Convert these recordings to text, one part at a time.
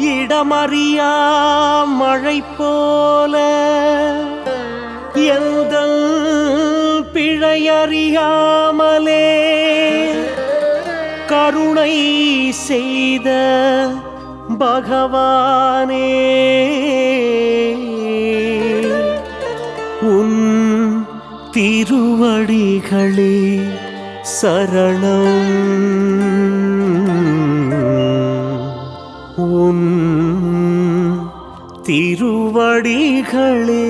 இடமறியா மழை போல எந்தன் பிழையறியாமலே கருணை செய்த பகவானே, உன் திருவடிகளே சரணம். உன் திருவடிகளே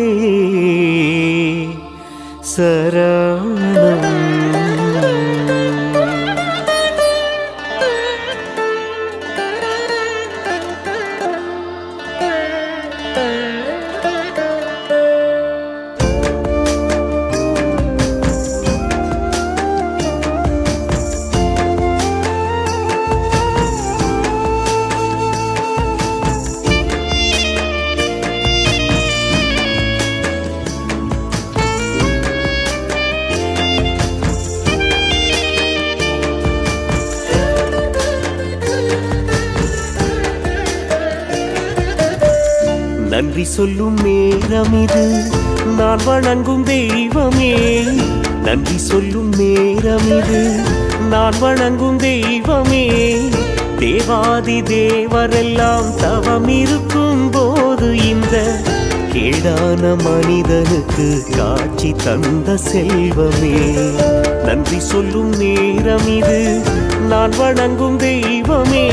சரணம். நன்றி சொல்லும் நேரம் இது, நான் வணங்கும் தெய்வமே. நன்றி சொல்லும் நேரம் இது, நான் வணங்கும் தெய்வமே. தேவாதி தேவரெல்லாம் தவம் இருக்கும் போது இந்த கேடான மனிதனுக்கு காட்சி தந்த செல்வமே. நன்றி சொல்லும் நேரம் இது, நான் வணங்கும் தெய்வமே.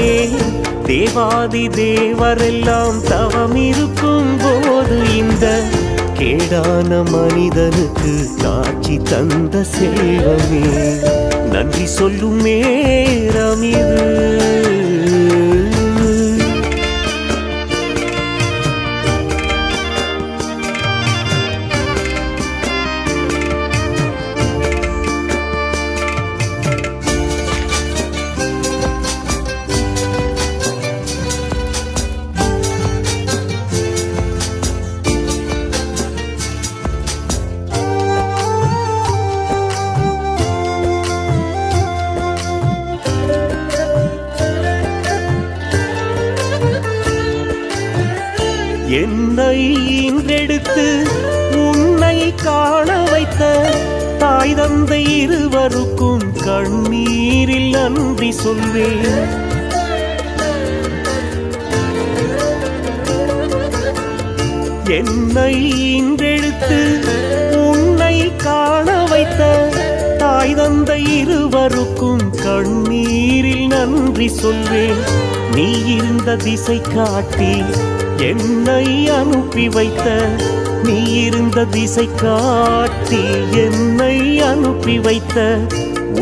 தேவாதி தேவரெல்லாம் தவம் இருக்கும் போது இந்த கேடான மனிதனுக்கு காட்சி தந்த செல்வமே. நன்றி சொல்லும் நேரம் இது. என்னை ஈன்றெடுத்து உன்னை காண வைத்த தாய் தந்தை இருவருக்கும் கண்ணீரில் நன்றி சொல்வேன். என்னை ஈன்றெடுத்து உன்னை காண வைத்த தாய் தந்தை இருவருக்கும் கண்ணீரில் நன்றி சொல்வேன். நீ இருந்த திசை காட்டி என்னை அனுப்பி வைத்த, நீ இருந்த திசை காட்டி என்னை அனுப்பி வைத்த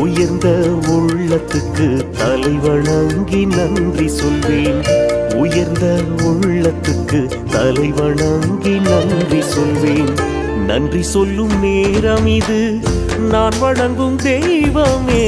உயர்ந்த உள்ளத்துக்கு தலை வணங்கி நன்றி சொல்வேன். உயர்ந்த உள்ளத்துக்கு தலை வணங்கி நன்றி சொல்வேன். நன்றி சொல்லும் நேரம் இது, நான் வணங்கும் தெய்வமே.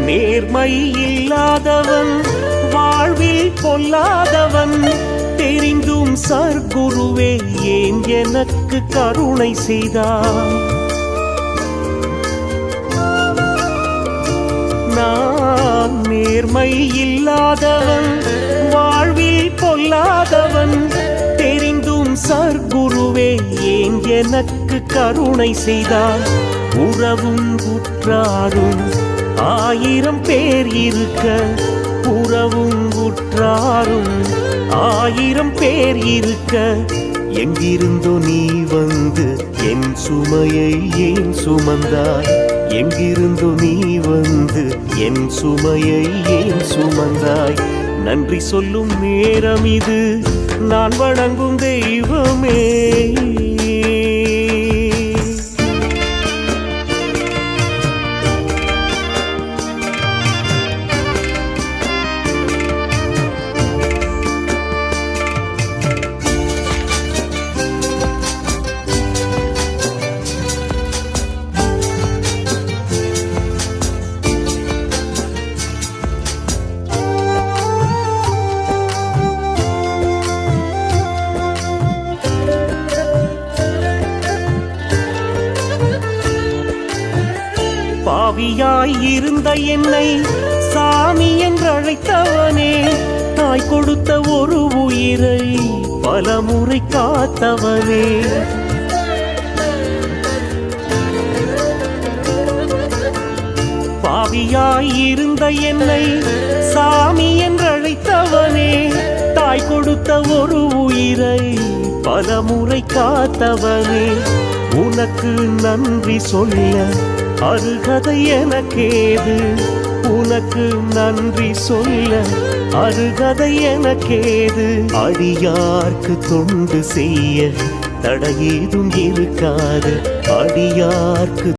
நேர்மை இல்லாதவன், வாழ்வில் பொல்லாதவன், தெரிந்தும் சர்க்குருவே ஏன் எனக்கு கருணை செய்தார்? நான் நேர்மை இல்லாதவன், வாழ்வில் பொல்லாதவன், தெரிந்தும் சர்க்குருவே ஏன் எனக்கு கருணை செய்தார்? உறவும் உற்றாரும் ஆயிரம் பேர் இருக்க, உறவும் உற்றாரும் ஆயிரம் பேர் இருக்க, எங்கிருந்தோ நீ வந்து என் சுமையை ஏன் சுமந்தாய்? எங்கிருந்தோ நீ வந்து என் சுமையை ஏன் சுமந்தாய்? நன்றி சொல்லும் நேரம் இது, நான் வணங்கும் தெய்வமே. பாவியாய் இருந்த என்னை சாமி என்றழைத்தவனே, தாய் கொடுத்த ஒரு உயிரை பலமுறை காத்தவனே. பாவியாய் இருந்த என்னை சாமி என்றழைத்தவனே, தாய் கொடுத்த ஒரு உயிரை பலமுறை காத்தவனே. உனக்கு நன்றி சொல்ல அருகதை எனக்கேது, உனக்கு நன்றி சொல்ல அருகதை எனக்கேது. அடியார்க்கு தொண்டு செய்ய தடையேதும் இருக்காது, அடியார்க்கு